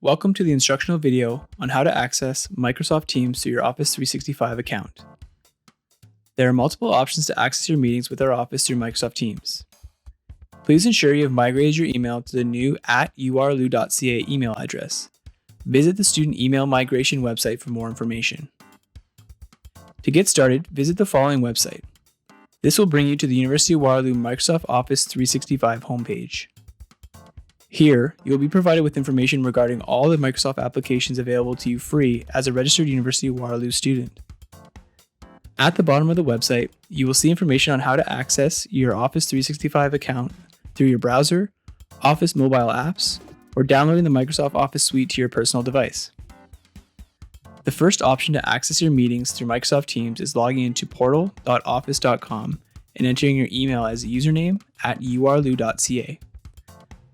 Welcome to the instructional video on how to access Microsoft Teams through your Office 365 account. There are multiple options to access your meetings with our Office through Microsoft Teams. Please ensure you have migrated your email to the new @urlu.ca email address. Visit the student email migration website for more information. To get started, visit the following website. This will bring you to the University of Waterloo Microsoft Office 365 homepage. Here, you will be provided with information regarding all the Microsoft applications available to you free as a registered University of Waterloo student. At the bottom of the website, you will see information on how to access your Office 365 account through your browser, Office mobile apps, or downloading the Microsoft Office suite to your personal device. The first option to access your meetings through Microsoft Teams is logging into portal.office.com and entering your email as a username @urlu.ca.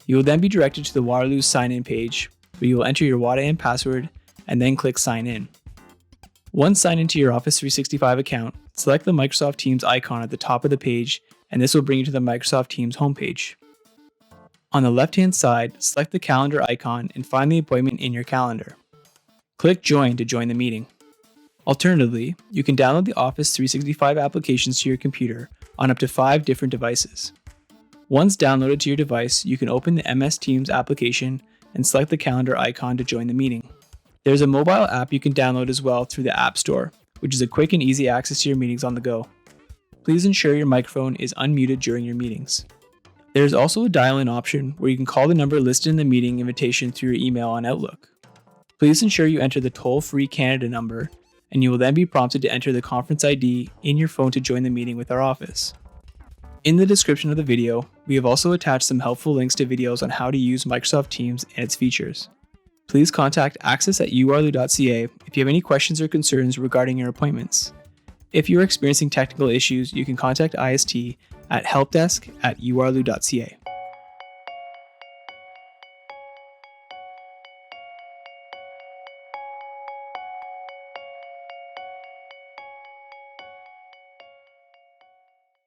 You will then be directed to the Waterloo sign-in page, where you will enter your WADA and password and then click Sign In. Once signed into your Office 365 account, select the Microsoft Teams icon at the top of the page, and this will bring you to the Microsoft Teams homepage. On the left-hand side, select the calendar icon and find the appointment in your calendar. Click Join to join the meeting. Alternatively, you can download the Office 365 applications to your computer on up to 5 different devices. Once downloaded to your device, you can open the MS Teams application and select the calendar icon to join the meeting. There's a mobile app you can download as well through the App Store, which is a quick and easy access to your meetings on the go. Please ensure your microphone is unmuted during your meetings. There's also a dial-in option where you can call the number listed in the meeting invitation through your email on Outlook. Please ensure you enter the toll-free Canada number, and you will then be prompted to enter the conference ID in your phone to join the meeting with our office. In the description of the video, we have also attached some helpful links to videos on how to use Microsoft Teams and its features. Please contact access@urlu.ca if you have any questions or concerns regarding your appointments. If you are experiencing technical issues, you can contact IST at helpdesk@urlu.ca.